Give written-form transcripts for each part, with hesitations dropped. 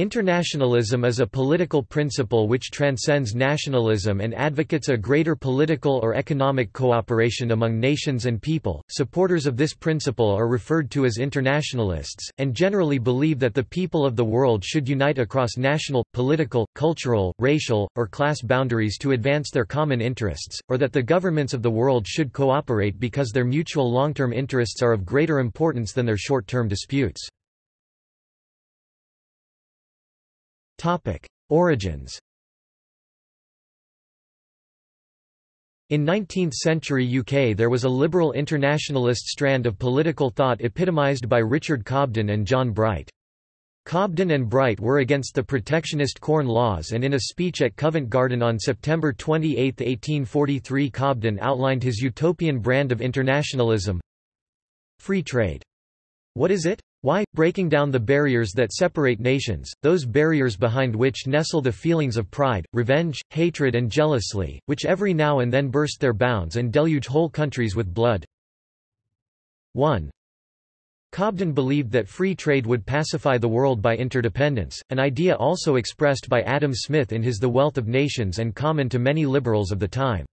Internationalism is a political principle which transcends nationalism and advocates a greater political or economic cooperation among nations and people. Supporters of this principle are referred to as internationalists, and generally believe that the people of the world should unite across national, political, cultural, racial, or class boundaries to advance their common interests, or that the governments of the world should cooperate because their mutual long-term interests are of greater importance than their short-term disputes. Origins. In 19th-century UK there was a liberal internationalist strand of political thought epitomised by Richard Cobden and John Bright. Cobden and Bright were against the protectionist Corn Laws, and in a speech at Covent Garden on September 28, 1843, Cobden outlined his utopian brand of internationalism. Free trade. What is it? Why, breaking down the barriers that separate nations, those barriers behind which nestle the feelings of pride, revenge, hatred and jealousy, which every now and then burst their bounds and deluge whole countries with blood. 1. Cobden believed that free trade would pacify the world by interdependence, an idea also expressed by Adam Smith in his The Wealth of Nations and common to many liberals of the time.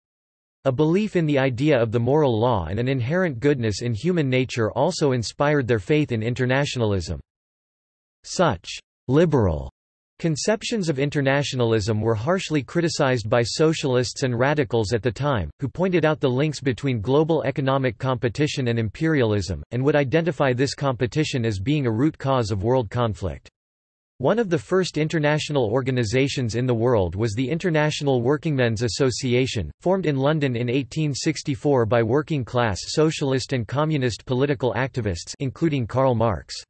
A belief in the idea of the moral law and an inherent goodness in human nature also inspired their faith in internationalism. Such liberal conceptions of internationalism were harshly criticized by socialists and radicals at the time, who pointed out the links between global economic competition and imperialism, and would identify this competition as being a root cause of world conflict. One of the first international organizations in the world was the International Workingmen's Association, formed in London in 1864 by working-class socialist and communist political activists including Karl Marx.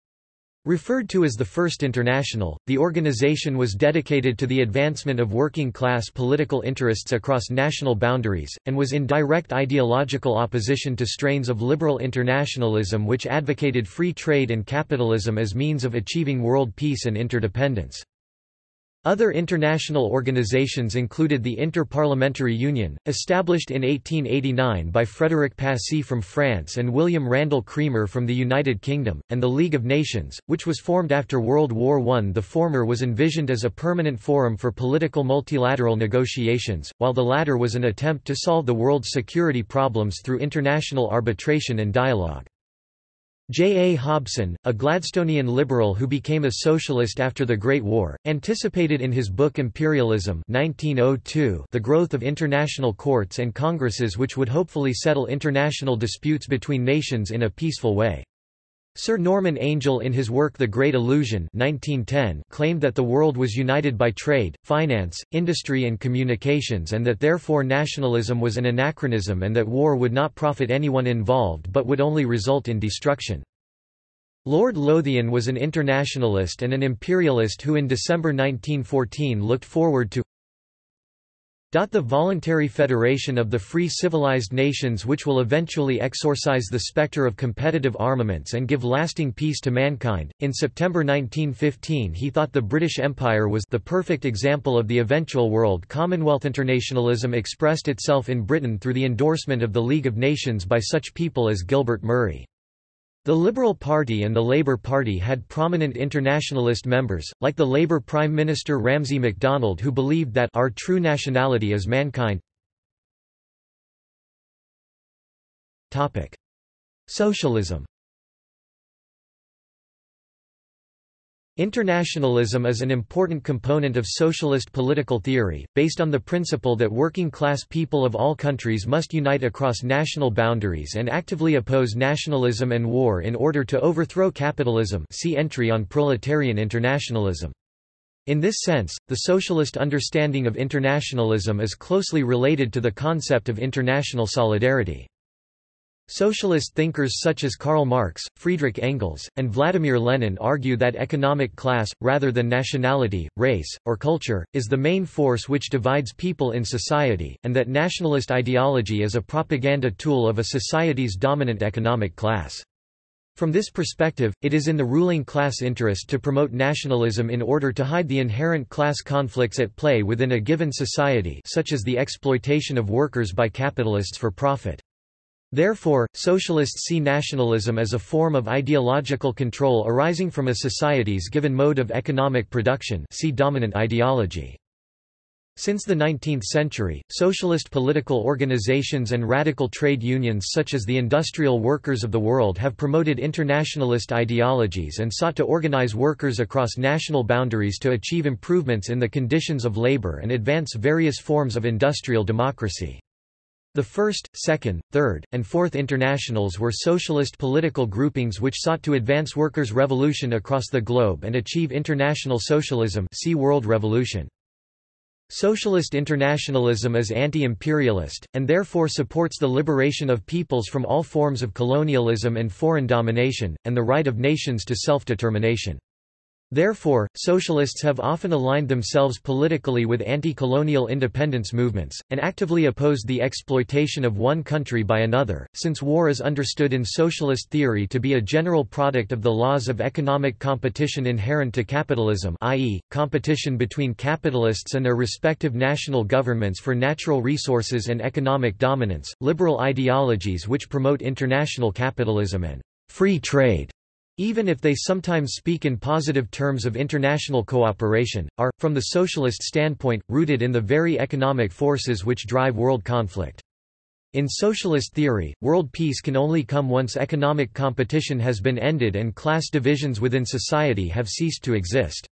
Referred to as the First International, the organization was dedicated to the advancement of working-class political interests across national boundaries, and was in direct ideological opposition to strains of liberal internationalism which advocated free trade and capitalism as means of achieving world peace and interdependence. Other international organizations included the Inter-Parliamentary Union, established in 1889 by Frédéric Passy from France and William Randall Cremer from the United Kingdom, and the League of Nations, which was formed after World War I. The former was envisioned as a permanent forum for political multilateral negotiations, while the latter was an attempt to solve the world's security problems through international arbitration and dialogue. J. A. Hobson, a Gladstonian liberal who became a socialist after the Great War, anticipated in his book Imperialism 1902 the growth of international courts and congresses which would hopefully settle international disputes between nations in a peaceful way. Sir Norman Angell in his work The Great Illusion 1910 claimed that the world was united by trade, finance, industry and communications, and that therefore nationalism was an anachronism and that war would not profit anyone involved but would only result in destruction. Lord Lothian was an internationalist and an imperialist who in December 1914 looked forward to the voluntary federation of the free civilized nations which will eventually exorcise the spectre of competitive armaments and give lasting peace to mankind. In September 1915 he thought the British Empire was the perfect example of the eventual world commonwealth. Internationalism expressed itself in Britain through the endorsement of the League of Nations by such people as Gilbert Murray. The Liberal Party and the Labour Party had prominent internationalist members, like the Labour Prime Minister Ramsay MacDonald, who believed that our true nationality is mankind. Socialism. Internationalism is an important component of socialist political theory, based on the principle that working-class people of all countries must unite across national boundaries and actively oppose nationalism and war in order to overthrow capitalism. See entry on proletarian internationalism. In this sense, the socialist understanding of internationalism is closely related to the concept of international solidarity. Socialist thinkers such as Karl Marx, Friedrich Engels, and Vladimir Lenin argue that economic class, rather than nationality, race, or culture, is the main force which divides people in society, and that nationalist ideology is a propaganda tool of a society's dominant economic class. From this perspective, it is in the ruling class interest to promote nationalism in order to hide the inherent class conflicts at play within a given society, such as the exploitation of workers by capitalists for profit. Therefore, socialists see nationalism as a form of ideological control arising from a society's given mode of economic production. See dominant ideology. Since the 19th century, socialist political organizations and radical trade unions such as the Industrial Workers of the World have promoted internationalist ideologies and sought to organize workers across national boundaries to achieve improvements in the conditions of labor and advance various forms of industrial democracy. The First, Second, Third, and Fourth Internationals were socialist political groupings which sought to advance workers' revolution across the globe and achieve international socialism. See World Revolution. Socialist internationalism is anti-imperialist, and therefore supports the liberation of peoples from all forms of colonialism and foreign domination, and the right of nations to self-determination. Therefore, socialists have often aligned themselves politically with anti-colonial independence movements, and actively opposed the exploitation of one country by another, since war is understood in socialist theory to be a general product of the laws of economic competition inherent to capitalism, i.e., competition between capitalists and their respective national governments for natural resources and economic dominance. Liberal ideologies which promote international capitalism and free trade, even if they sometimes speak in positive terms of international cooperation, are, from the socialist standpoint, rooted in the very economic forces which drive world conflict. In socialist theory, world peace can only come once economic competition has been ended and class divisions within society have ceased to exist.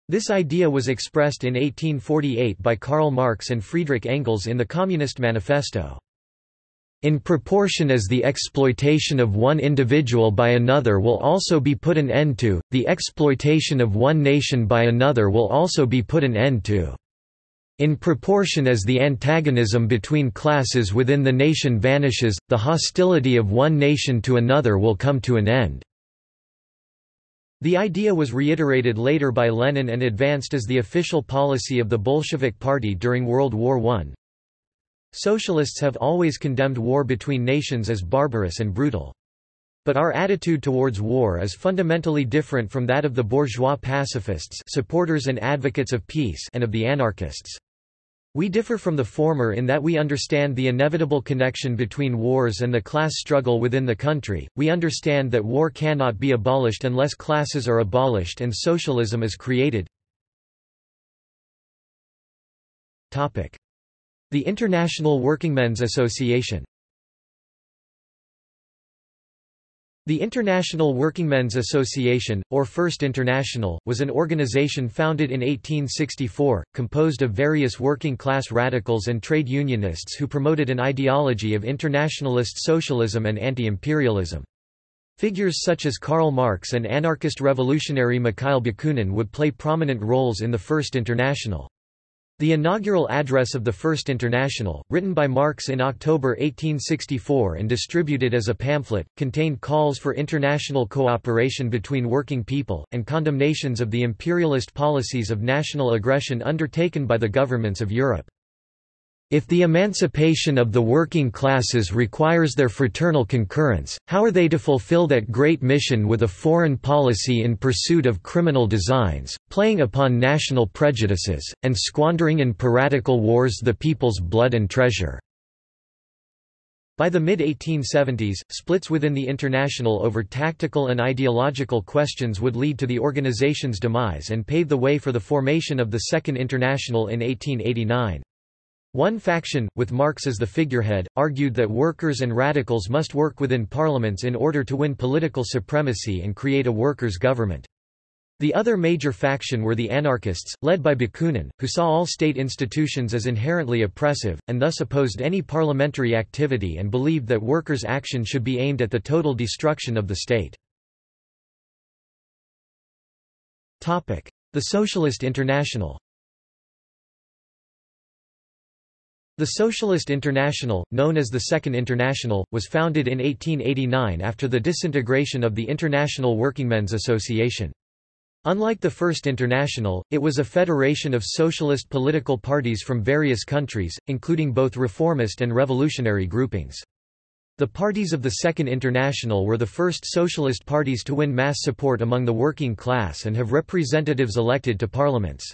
This idea was expressed in 1848 by Karl Marx and Friedrich Engels in the Communist Manifesto. In proportion as the exploitation of one individual by another will also be put an end to, the exploitation of one nation by another will also be put an end to. In proportion as the antagonism between classes within the nation vanishes, the hostility of one nation to another will come to an end. The idea was reiterated later by Lenin and advanced as the official policy of the Bolshevik Party during World War I. Socialists have always condemned war between nations as barbarous and brutal. But our attitude towards war is fundamentally different from that of the bourgeois pacifists, supporters and advocates of peace, and of the anarchists. We differ from the former in that we understand the inevitable connection between wars and the class struggle within the country. We understand that war cannot be abolished unless classes are abolished and socialism is created. Topic: The International Workingmen's Association. The International Workingmen's Association, or First International, was an organization founded in 1864, composed of various working-class radicals and trade unionists who promoted an ideology of internationalist socialism and anti-imperialism. Figures such as Karl Marx and anarchist revolutionary Mikhail Bakunin would play prominent roles in the First International. The inaugural address of the First International, written by Marx in October 1864 and distributed as a pamphlet, contained calls for international cooperation between working people, and condemnations of the imperialist policies of national aggression undertaken by the governments of Europe. If the emancipation of the working classes requires their fraternal concurrence, how are they to fulfill that great mission with a foreign policy in pursuit of criminal designs, playing upon national prejudices, and squandering in piratical wars the people's blood and treasure? By the mid-1870s, splits within the International over tactical and ideological questions would lead to the organization's demise and pave the way for the formation of the Second International in 1889. One faction, with Marx as the figurehead, argued that workers and radicals must work within parliaments in order to win political supremacy and create a workers' government. The other major faction were the anarchists, led by Bakunin, who saw all state institutions as inherently oppressive, and thus opposed any parliamentary activity and believed that workers' action should be aimed at the total destruction of the state. The Socialist International. The Socialist International, known as the Second International, was founded in 1889 after the disintegration of the International Workingmen's Association. Unlike the First International, it was a federation of socialist political parties from various countries, including both reformist and revolutionary groupings. The parties of the Second International were the first socialist parties to win mass support among the working class and have representatives elected to parliaments.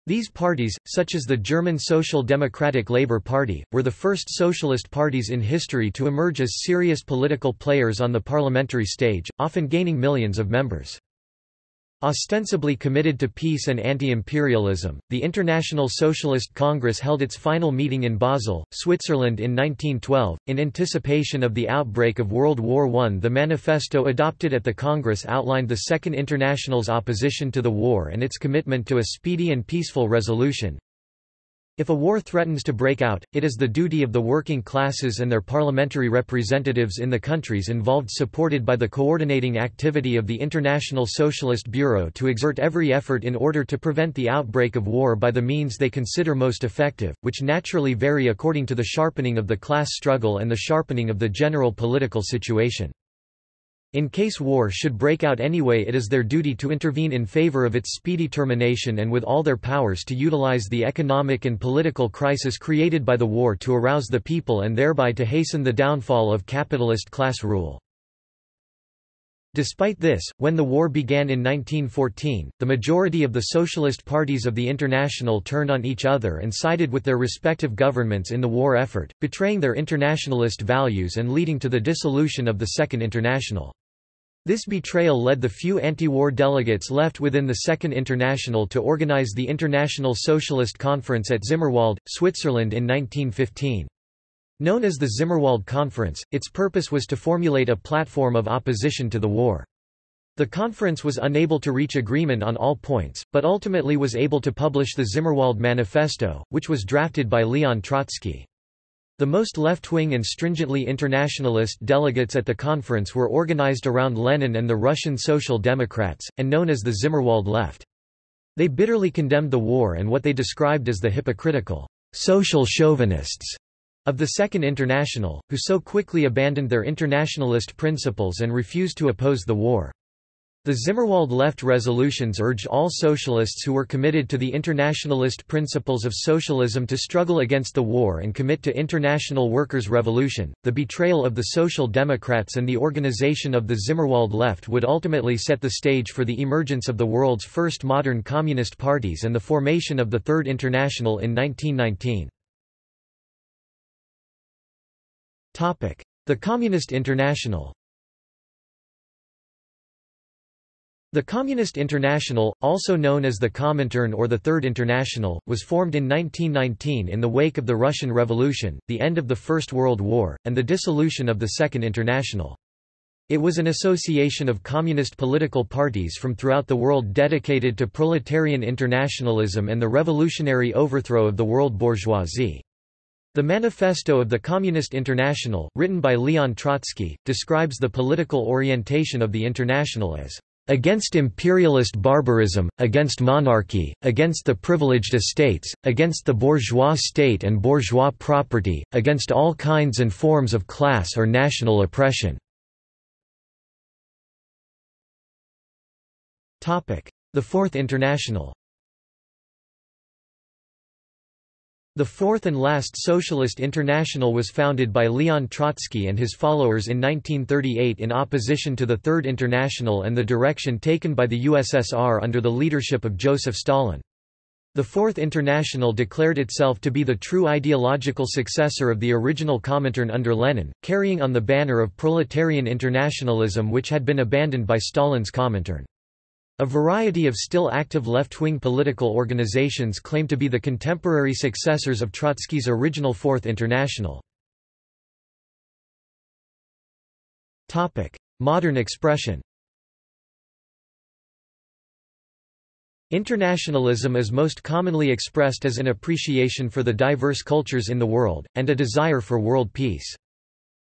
These parties, such as the German Social Democratic Labour Party, were the first socialist parties in history to emerge as serious political players on the parliamentary stage, often gaining millions of members. Ostensibly committed to peace and anti-imperialism, the International Socialist Congress held its final meeting in Basel, Switzerland in 1912. In anticipation of the outbreak of World War I, the manifesto adopted at the Congress outlined the Second International's opposition to the war and its commitment to a speedy and peaceful resolution. If a war threatens to break out, it is the duty of the working classes and their parliamentary representatives in the countries involved, supported by the coordinating activity of the International Socialist Bureau, to exert every effort in order to prevent the outbreak of war by the means they consider most effective, which naturally vary according to the sharpening of the class struggle and the sharpening of the general political situation. In case war should break out anyway, it is their duty to intervene in favor of its speedy termination and with all their powers to utilize the economic and political crisis created by the war to arouse the people and thereby to hasten the downfall of capitalist class rule. Despite this, when the war began in 1914, the majority of the socialist parties of the International turned on each other and sided with their respective governments in the war effort, betraying their internationalist values and leading to the dissolution of the Second International. This betrayal led the few anti-war delegates left within the Second International to organize the International Socialist Conference at Zimmerwald, Switzerland in 1915. Known as the Zimmerwald Conference, its purpose was to formulate a platform of opposition to the war. The conference was unable to reach agreement on all points, but ultimately was able to publish the Zimmerwald Manifesto, which was drafted by Leon Trotsky. The most left-wing and stringently internationalist delegates at the conference were organized around Lenin and the Russian Social Democrats, and known as the Zimmerwald Left. They bitterly condemned the war and what they described as the hypocritical social chauvinists of the Second International, who so quickly abandoned their internationalist principles and refused to oppose the war. The Zimmerwald Left resolutions urged all socialists who were committed to the internationalist principles of socialism to struggle against the war and commit to international workers' revolution. The betrayal of the Social Democrats and the organization of the Zimmerwald Left would ultimately set the stage for the emergence of the world's first modern communist parties and the formation of the Third International in 1919. Topic: The Communist International. The Communist International, also known as the Comintern or the Third International, was formed in 1919 in the wake of the Russian Revolution, the end of the First World War, and the dissolution of the Second International. It was an association of communist political parties from throughout the world dedicated to proletarian internationalism and the revolutionary overthrow of the world bourgeoisie. The Manifesto of the Communist International, written by Leon Trotsky, describes the political orientation of the International as against imperialist barbarism, against monarchy, against the privileged estates, against the bourgeois state and bourgeois property, against all kinds and forms of class or national oppression. The Fourth International. The Fourth and last Socialist International was founded by Leon Trotsky and his followers in 1938 in opposition to the Third International and the direction taken by the USSR under the leadership of Joseph Stalin. The Fourth International declared itself to be the true ideological successor of the original Comintern under Lenin, carrying on the banner of proletarian internationalism which had been abandoned by Stalin's Comintern. A variety of still active left-wing political organizations claim to be the contemporary successors of Trotsky's original Fourth International. Modern expression. Internationalism is most commonly expressed as an appreciation for the diverse cultures in the world, and a desire for world peace.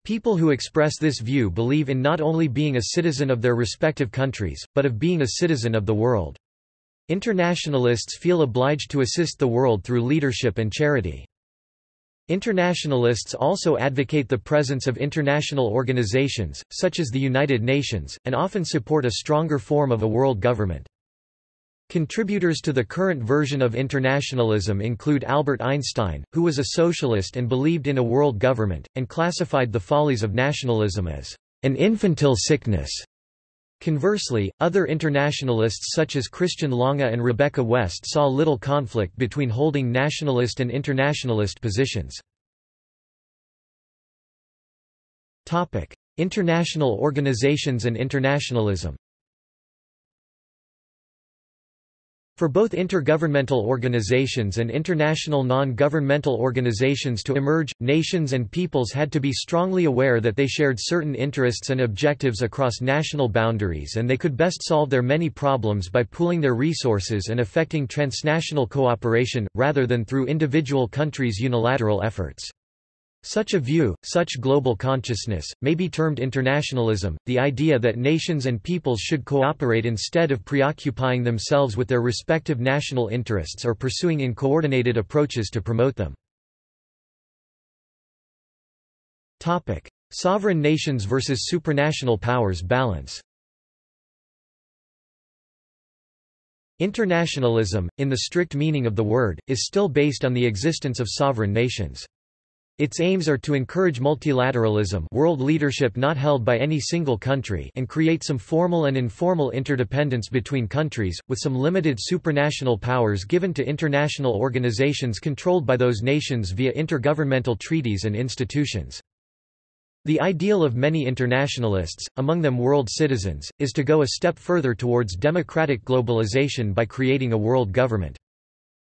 People who express this view believe in not only being a citizen of their respective countries, but of being a citizen of the world. Internationalists feel obliged to assist the world through leadership and charity. Internationalists also advocate the presence of international organizations, such as the United Nations, and often support a stronger form of a world government. Contributors to the current version of internationalism include Albert Einstein, who was a socialist and believed in a world government, and classified the follies of nationalism as an infantile sickness. Conversely, other internationalists such as Christian Lange and Rebecca West saw little conflict between holding nationalist and internationalist positions. International organizations and internationalism. For both intergovernmental organizations and international non-governmental organizations to emerge, nations and peoples had to be strongly aware that they shared certain interests and objectives across national boundaries, and they could best solve their many problems by pooling their resources and effecting transnational cooperation, rather than through individual countries' unilateral efforts. Such a view, such global consciousness, may be termed internationalism, the idea that nations and peoples should cooperate instead of preoccupying themselves with their respective national interests or pursuing uncoordinated approaches to promote them. Sovereign nations versus supranational powers balance. Internationalism, in the strict meaning of the word, is still based on the existence of sovereign nations. Its aims are to encourage multilateralism, world leadership not held by any single country, and create some formal and informal interdependence between countries, with some limited supranational powers given to international organizations controlled by those nations via intergovernmental treaties and institutions. The ideal of many internationalists, among them world citizens, is to go a step further towards democratic globalization by creating a world government.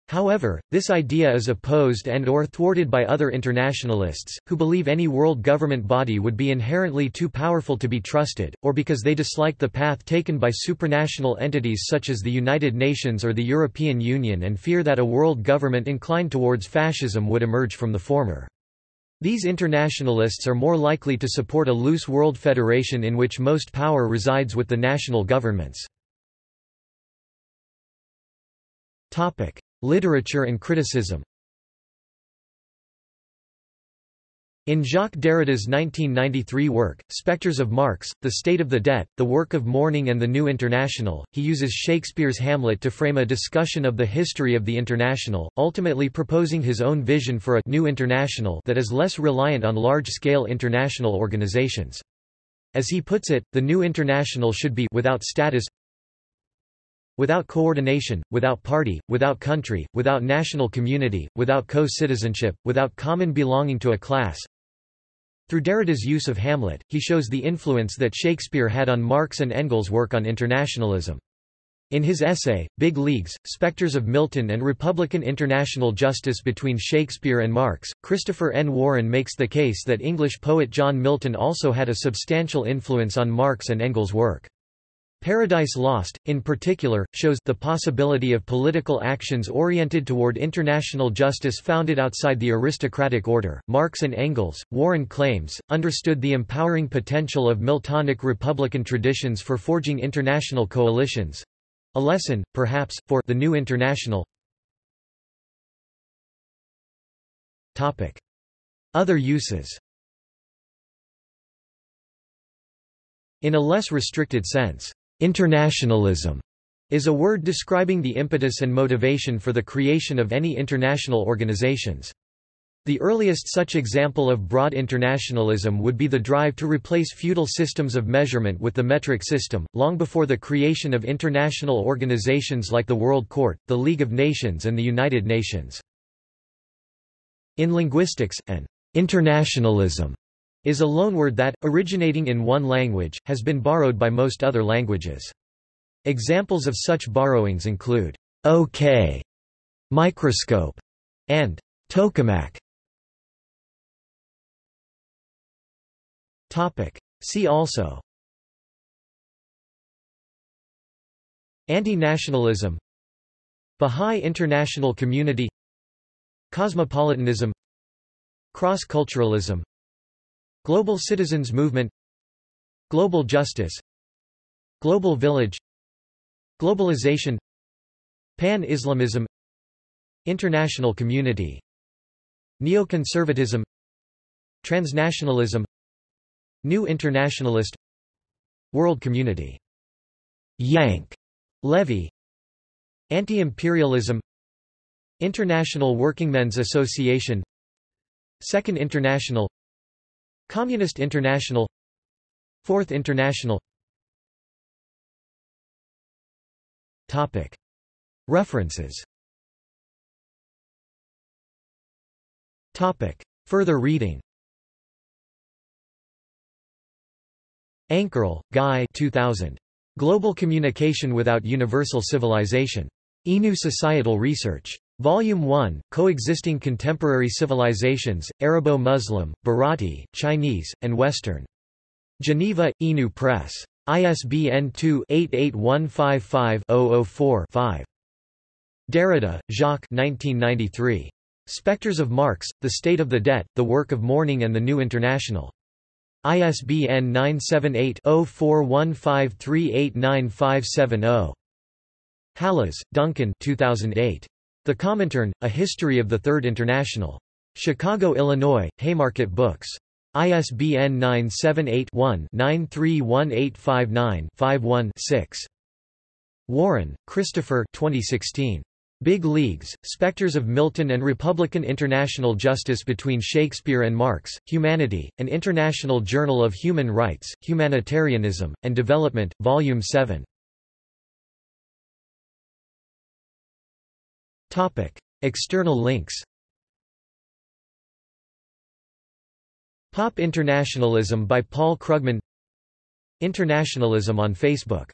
However, this idea is opposed and/or thwarted by other internationalists, who believe any world government body would be inherently too powerful to be trusted, or because they dislike the path taken by supranational entities such as the United Nations or the European Union and fear that a world government inclined towards fascism would emerge from the former. These internationalists are more likely to support a loose world federation in which most power resides with the national governments. Literature and criticism. In Jacques Derrida's 1993 work, Spectres of Marx, The State of the Debt, The Work of Mourning and the New International, he uses Shakespeare's Hamlet to frame a discussion of the history of the international, ultimately proposing his own vision for a new international that is less reliant on large-scale international organizations. As he puts it, the new international should be without status, without coordination, without party, without country, without national community, without co-citizenship, without common belonging to a class. Through Derrida's use of Hamlet, he shows the influence that Shakespeare had on Marx and Engels' work on internationalism. In his essay, Big Leagues, Spectres of Milton and Republican International Justice Between Shakespeare and Marx, Christopher N. Warren makes the case that English poet John Milton also had a substantial influence on Marx and Engels' work. Paradise Lost, in particular, shows the possibility of political actions oriented toward international justice founded outside the aristocratic order. Marx and Engels, Warren claims, understood the empowering potential of Miltonic republican traditions for forging international coalitions. A lesson, perhaps, for the new international. Other uses. In a less restricted sense, internationalism is a word describing the impetus and motivation for the creation of any international organizations. The earliest such example of broad internationalism would be the drive to replace feudal systems of measurement with the metric system, long before the creation of international organizations like the World Court, the League of Nations and the United Nations. In linguistics, an internationalism is a loanword that, originating in one language, has been borrowed by most other languages. Examples of such borrowings include OK, microscope, and tokamak. See also: Anti-nationalism, Bahá'í International Community, Cosmopolitanism, Cross-culturalism, Global Citizens Movement, Global Justice, Global Village, Globalization, Pan-Islamism, International Community, Neoconservatism, Transnationalism, New Internationalist, World Community, Yank Levy, Anti-imperialism, International Workingmen's Association, Second International, Communist International, Fourth International. References. Further reading. Ankerl, Guy 2000. Global Communication Without Universal Civilization. INU Societal Research. Volume 1, Coexisting Contemporary Civilizations, Arabo-Muslim, Bharati, Chinese, and Western. Geneva, INU Press. ISBN 2-88155-004-5. Derrida, Jacques 1993. Spectres of Marx, The State of the Debt, The Work of Mourning and the New International. ISBN 978-0415389570. Hallas, Duncan 2008. The Comintern, A History of the Third International. Chicago, Illinois, Haymarket Books. ISBN 978-1-931859-51-6. Warren, Christopher 2016. Big Leagues, Spectres of Milton and Republican International Justice Between Shakespeare and Marx, Humanity, An International Journal of Human Rights, Humanitarianism, and Development, Volume 7. External links. Pop Internationalism by Paul Krugman. Internationalism on Facebook.